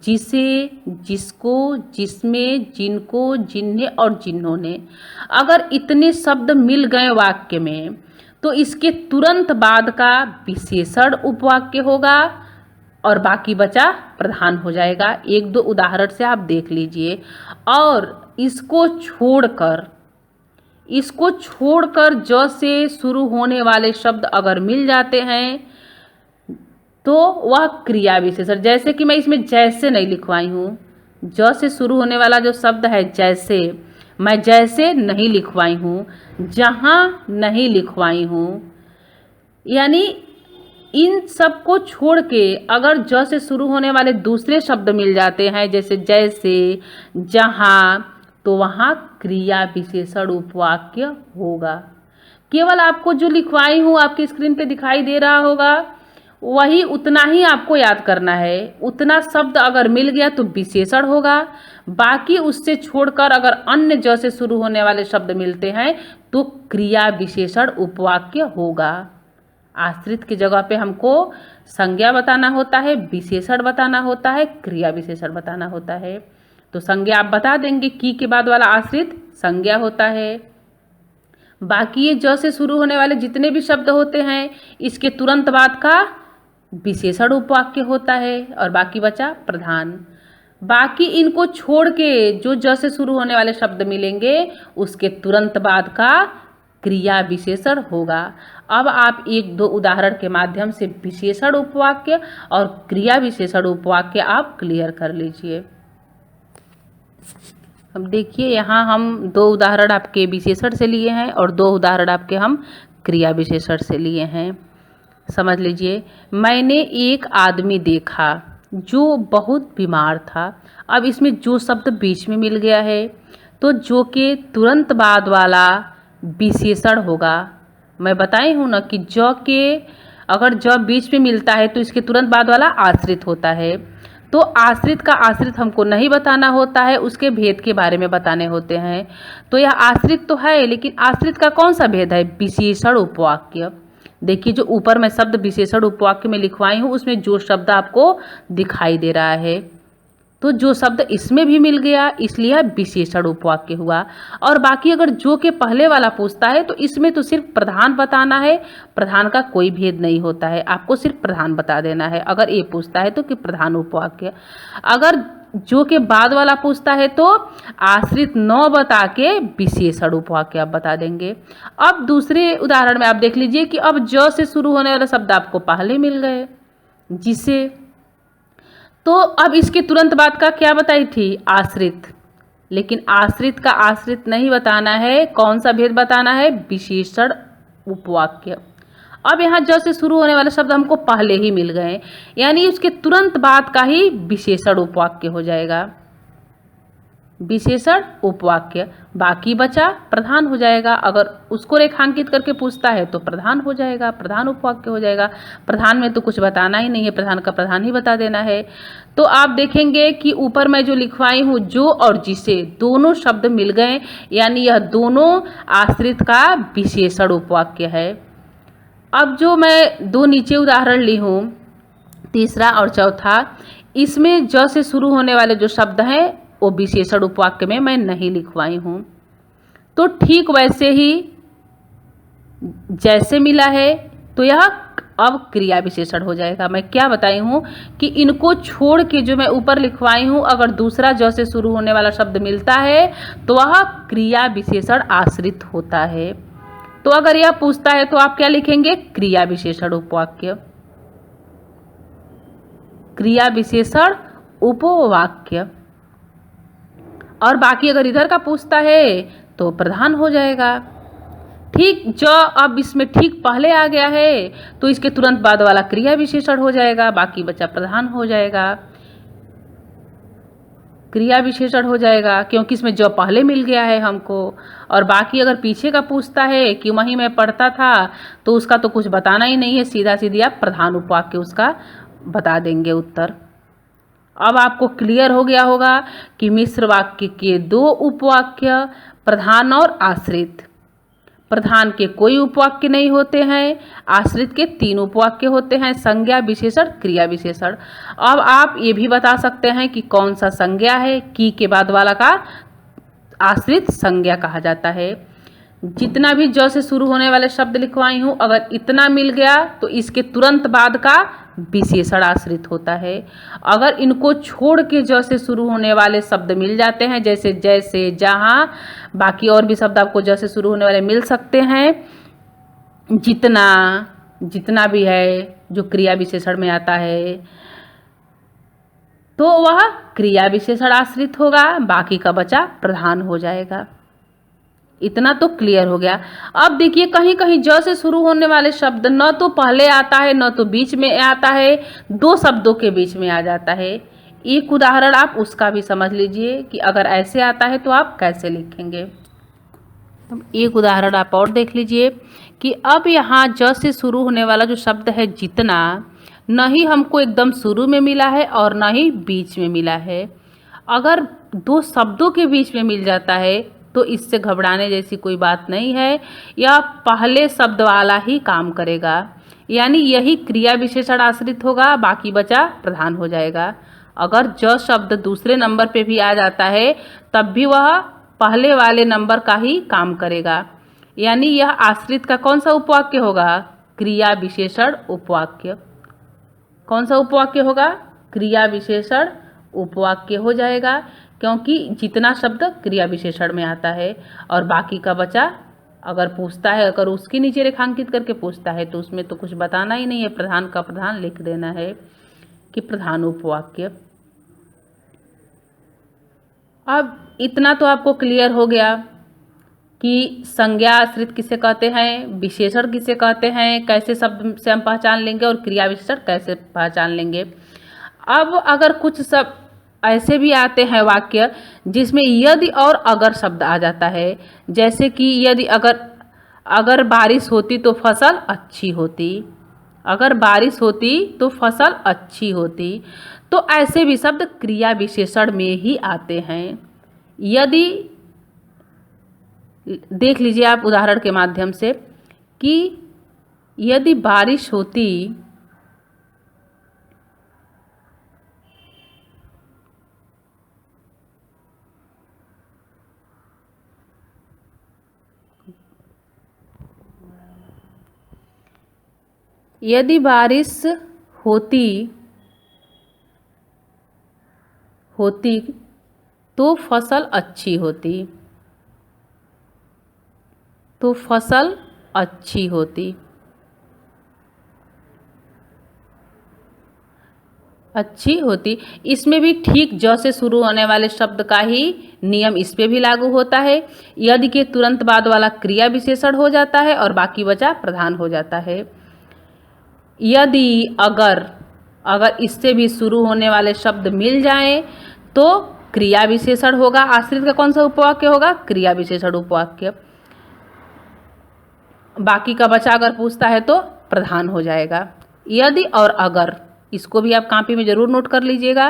जिसे, जिसको, जिसमें, जिनको, जिन्हें और जिन्होंने, अगर इतने शब्द मिल गए वाक्य में तो इसके तुरंत बाद का विशेषण उपवाक्य होगा और बाकी बचा प्रधान हो जाएगा। 1-2 उदाहरण से आप देख लीजिए। और इसको छोड़कर ज से शुरू होने वाले शब्द अगर मिल जाते हैं तो वह क्रिया विशेषण। जैसे कि मैं इसमें जैसे नहीं लिखवाई हूँ, ज से शुरू होने वाला जो शब्द है जैसे, मैं जैसे नहीं लिखवाई हूँ, जहाँ नहीं लिखवाई हूँ, यानी इन सब को छोड़ के अगर ज से शुरू होने वाले दूसरे शब्द मिल जाते हैं जैसे जैसे, जहाँ, तो वहाँ क्रिया विशेषण उपवाक्य होगा। केवल आपको जो लिखवाई हूँ आपकी स्क्रीन पे दिखाई दे रहा होगा, वही उतना ही आपको याद करना है। उतना शब्द अगर मिल गया तो विशेषण होगा, बाकी उससे छोड़कर अगर अन्य ज से शुरू होने वाले शब्द मिलते हैं तो क्रिया विशेषण उपवाक्य होगा। आश्रित की जगह पे हमको संज्ञा बताना होता है, विशेषण बताना होता है, क्रिया विशेषण बताना होता है। तो संज्ञा आप बता देंगे, की के बाद वाला आश्रित संज्ञा होता है। बाकी ये ज से शुरू होने वाले जितने भी शब्द होते हैं इसके तुरंत बाद का विशेषण उपवाक्य होता है और बाकी बचा प्रधान। बाकी इनको छोड़ के जो ज से शुरू होने वाले शब्द मिलेंगे उसके तुरंत बाद का क्रिया विशेषण होगा। अब आप 1-2 उदाहरण के माध्यम से विशेषण उपवाक्य और क्रिया विशेषण उपवाक्य आप क्लियर कर लीजिए। अब देखिए यहाँ हम 2 उदाहरण आपके विशेषण से लिए हैं और 2 उदाहरण आपके हम क्रिया विशेषण से लिए हैं। समझ लीजिए, मैंने एक आदमी देखा जो बहुत बीमार था। अब इसमें जो शब्द बीच में मिल गया है तो जो के तुरंत बाद वाला विशेषण होगा। मैं बताई हूँ ना कि जो के अगर जो बीच में मिलता है तो इसके तुरंत बाद वाला आश्रित होता है। तो आश्रित का आश्रित हमको नहीं बताना होता है, उसके भेद के बारे में बताने होते हैं। तो यह आश्रित तो है, लेकिन आश्रित का कौन सा भेद है? विशेषण उपवाक्य। देखिए, जो ऊपर मैं शब्द विशेषण उपवाक्य में लिखवाई हूँ उसमें जो शब्द आपको दिखाई दे रहा है, तो जो शब्द इसमें भी मिल गया इसलिए विशेषण उपवाक्य हुआ। और बाकी अगर जो के पहले वाला पूछता है तो इसमें तो सिर्फ प्रधान बताना है, प्रधान का कोई भेद नहीं होता है, आपको सिर्फ प्रधान बता देना है। अगर ये पूछता है तो कि प्रधान उपवाक्य, अगर जो के बाद वाला पूछता है तो आश्रित न बता के विशेषण उपवाक्य आप बता देंगे। अब दूसरे उदाहरण में आप देख लीजिए कि अब ज से शुरू होने वाले शब्द आपको पहले मिल गए, जिसे तो अब इसके तुरंत बाद का क्या बताई थी? आश्रित। लेकिन आश्रित का आश्रित नहीं बताना है, कौन सा भेद बताना है? विशेषण उपवाक्य। अब यहाँ ज से शुरू होने वाले शब्द हमको पहले ही मिल गए, यानी उसके तुरंत बाद का ही विशेषण उपवाक्य हो जाएगा, विशेषण उपवाक्य। बाकी बचा प्रधान हो जाएगा, अगर उसको रेखांकित करके पूछता है तो प्रधान हो जाएगा, प्रधान उपवाक्य हो जाएगा। प्रधान में तो कुछ बताना ही नहीं है, प्रधान का प्रधान ही बता देना है। तो आप देखेंगे कि ऊपर मैं जो लिखवाई हूँ जो और जिसे, दोनों शब्द मिल गए, यानी यह दोनों आश्रित का विशेषण उपवाक्य है। अब जो मैं दो नीचे उदाहरण ली हूँ, तीसरा और चौथा, इसमें ज से शुरू होने वाले जो शब्द हैं वो विशेषण उपवाक्य में मैं नहीं लिखवाई हूँ। तो ठीक वैसे ही जैसे मिला है तो यह अब क्रिया विशेषण हो जाएगा। मैं क्या बताई हूँ कि इनको छोड़ के जो मैं ऊपर लिखवाई हूँ, अगर दूसरा ज से शुरू होने वाला शब्द मिलता है तो वह क्रिया विशेषण आश्रित होता है। तो अगर यह पूछता है तो आप क्या लिखेंगे? क्रिया विशेषण उपवाक्य, क्रिया विशेषण उपवाक्य। और बाकी अगर इधर का पूछता है तो प्रधान हो जाएगा। ठीक, जो अब इसमें ठीक पहले आ गया है तो इसके तुरंत बाद वाला क्रिया विशेषण हो जाएगा, बाकी बचा प्रधान हो जाएगा, क्रिया विशेषण हो जाएगा, क्योंकि इसमें जो पहले मिल गया है हमको। और बाकी अगर पीछे का पूछता है कि वहीं मैं पढ़ता था तो उसका तो कुछ बताना ही नहीं है, सीधा सीधी आप प्रधान उपवाक्य उसका बता देंगे उत्तर। अब आपको क्लियर हो गया होगा कि मिश्र वाक्य के दो उपवाक्य, प्रधान और आश्रित। प्रधान के कोई उपवाक्य नहीं होते हैं, आश्रित के 3 उपवाक्य होते हैं, संज्ञा, विशेषण, क्रिया विशेषण। अब आप ये भी बता सकते हैं कि कौन सा संज्ञा है, की के बाद वाला का आश्रित संज्ञा कहा जाता है। जितना भी ज से शुरू होने वाले शब्द लिखवाई हूँ, अगर इतना मिल गया तो इसके तुरंत बाद का विशेषण आश्रित होता है। अगर इनको छोड़ के ज से शुरू होने वाले शब्द मिल जाते हैं, जैसे जैसे, जहाँ, बाकी और भी शब्द आपको ज से शुरू होने वाले मिल सकते हैं, जितना, जितना भी है जो क्रिया विशेषण में आता है, तो वह क्रिया विशेषण आश्रित होगा, बाकी का बचा प्रधान हो जाएगा। इतना तो क्लियर हो गया। अब देखिए, कहीं कहीं ज से शुरू होने वाले शब्द न तो पहले आता है न तो बीच में आता है, 2 शब्दों के बीच में आ जाता है। एक उदाहरण आप उसका भी समझ लीजिए कि अगर ऐसे आता है तो आप कैसे लिखेंगे। एक उदाहरण आप और देख लीजिए कि अब यहाँ ज से शुरू होने वाला जो शब्द है जितना, न ही हमको एकदम शुरू में मिला है और न ही बीच में मिला है। अगर 2 शब्दों के बीच में मिल जाता है तो इससे घबराने जैसी कोई बात नहीं है, यह पहले शब्द वाला ही काम करेगा, यानी यही क्रिया विशेषण आश्रित होगा, बाकी बचा प्रधान हो जाएगा। अगर ज शब्द दूसरे नंबर पे भी आ जाता है तब भी वह पहले वाले नंबर का ही काम करेगा, यानी यह आश्रित का कौन सा उपवाक्य होगा? क्रिया विशेषण उपवाक्य। कौन सा उपवाक्य होगा? क्रिया विशेषण उपवाक्य हो जाएगा, क्योंकि जितना शब्द क्रिया विशेषण में आता है और बाकी का बचा अगर पूछता है, अगर उसके नीचे रेखांकित करके पूछता है तो उसमें तो कुछ बताना ही नहीं है, प्रधान का प्रधान लिख देना है कि प्रधान उपवाक्य। अब इतना तो आपको क्लियर हो गया कि संज्ञा आश्रित किसे कहते हैं, विशेषण किसे कहते हैं, कैसे शब्द से हम पहचान लेंगे और क्रिया विशेषण कैसे पहचान लेंगे। अब अगर कुछ सब ऐसे भी आते हैं वाक्य जिसमें यदि और अगर शब्द आ जाता है, जैसे कि यदि अगर बारिश होती तो फसल अच्छी होती, अगर बारिश होती तो फसल अच्छी होती, तो ऐसे भी शब्द क्रिया विशेषण में ही आते हैं। यदि देख लीजिए आप उदाहरण के माध्यम से कि यदि बारिश होती यदि बारिश होती तो फसल अच्छी होती, तो फसल अच्छी होती। अच्छी होती, इसमें भी ठीक ज से शुरू होने वाले शब्द का ही नियम इस पे भी लागू होता है। यदि के तुरंत बाद वाला क्रिया विशेषण हो जाता है और बाकी बचा प्रधान हो जाता है। यदि अगर इससे भी शुरू होने वाले शब्द मिल जाएं तो क्रिया विशेषण होगा। आश्रित का कौन सा उपवाक्य होगा, क्रिया विशेषण उपवाक्य। बाकी का बचा अगर पूछता है तो प्रधान हो जाएगा। यदि और अगर, इसको भी आप कॉपी में जरूर नोट कर लीजिएगा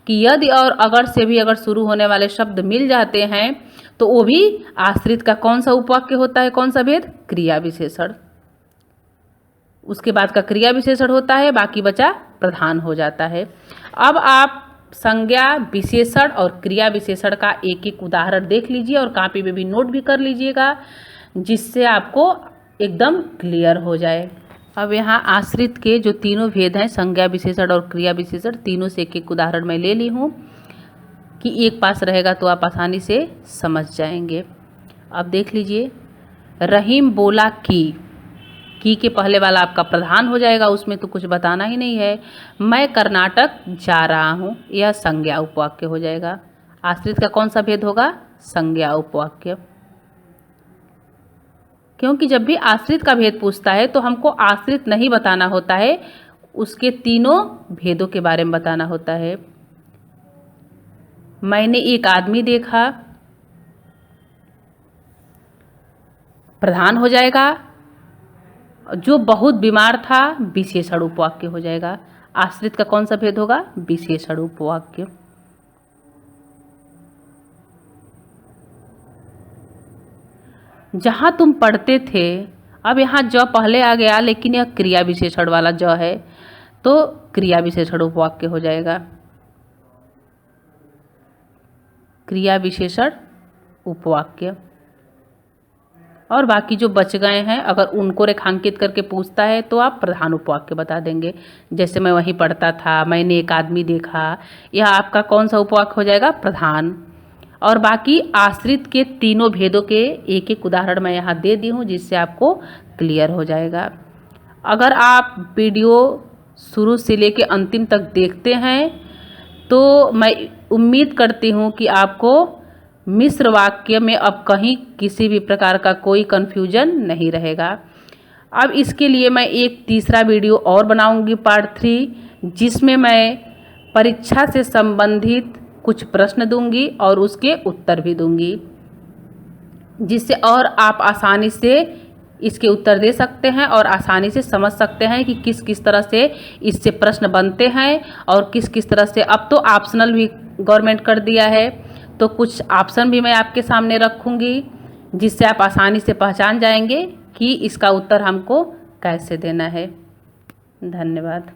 कि यदि और अगर से भी अगर शुरू होने वाले शब्द मिल जाते हैं तो वो भी आश्रित का कौन सा उपवाक्य होता है, कौन सा भेद, क्रिया विशेषण। उसके बाद का क्रिया विशेषण होता है, बाकी बचा प्रधान हो जाता है। अब आप संज्ञा विशेषण और क्रिया विशेषण का एक एक उदाहरण देख लीजिए और कॉपी में भी नोट भी कर लीजिएगा, जिससे आपको एकदम क्लियर हो जाए। अब यहाँ आश्रित के जो तीनों भेद हैं, संज्ञा विशेषण और क्रिया विशेषण, तीनों से एक एक उदाहरण मैं ले ली हूँ कि एक पास रहेगा तो आप आसानी से समझ जाएंगे। अब देख लीजिए, रहीम बोला कि के पहले वाला आपका प्रधान हो जाएगा, उसमें तो कुछ बताना ही नहीं है। मैं कर्नाटक जा रहा हूँ, यह संज्ञा उपवाक्य हो जाएगा। आश्रित का कौन सा भेद होगा, संज्ञा उपवाक्य। क्योंकि जब भी आश्रित का भेद पूछता है तो हमको आश्रित नहीं बताना होता है, उसके तीनों भेदों के बारे में बताना होता है। मैंने एक आदमी देखा, प्रधान हो जाएगा। जो बहुत बीमार था, विशेषण उपवाक्य हो जाएगा। आश्रित का कौन सा भेद होगा, विशेषण उपवाक्य। जहाँ तुम पढ़ते थे, अब यहाँ ज पहले आ गया लेकिन यह क्रिया विशेषण वाला ज है, तो क्रिया विशेषण उपवाक्य हो जाएगा। क्रिया विशेषण उपवाक्य। और बाकी जो बच गए हैं, अगर उनको रेखांकित करके पूछता है तो आप प्रधान उपवाक्य बता देंगे। जैसे मैं वहीं पढ़ता था, मैंने एक आदमी देखा, यह आपका कौन सा उपवाक्य हो जाएगा, प्रधान। और बाकी आश्रित के तीनों भेदों के एक एक उदाहरण मैं यहाँ दे दी हूँ, जिससे आपको क्लियर हो जाएगा। अगर आप वीडियो शुरू से लेके अंतिम तक देखते हैं तो मैं उम्मीद करती हूँ कि आपको मिश्र वाक्य में अब कहीं किसी भी प्रकार का कोई कन्फ्यूजन नहीं रहेगा। अब इसके लिए मैं एक तीसरा वीडियो और बनाऊंगी, पार्ट 3, जिसमें मैं परीक्षा से संबंधित कुछ प्रश्न दूंगी और उसके उत्तर भी दूंगी, जिससे और आप आसानी से इसके उत्तर दे सकते हैं और आसानी से समझ सकते हैं कि किस किस तरह से इससे प्रश्न बनते हैं और किस किस तरह से। अब तो ऑप्शनल भी गवर्नमेंट कर दिया है, तो कुछ ऑप्शन भी मैं आपके सामने रखूंगी, जिससे आप आसानी से पहचान जाएंगे कि इसका उत्तर हमको कैसे देना है। धन्यवाद।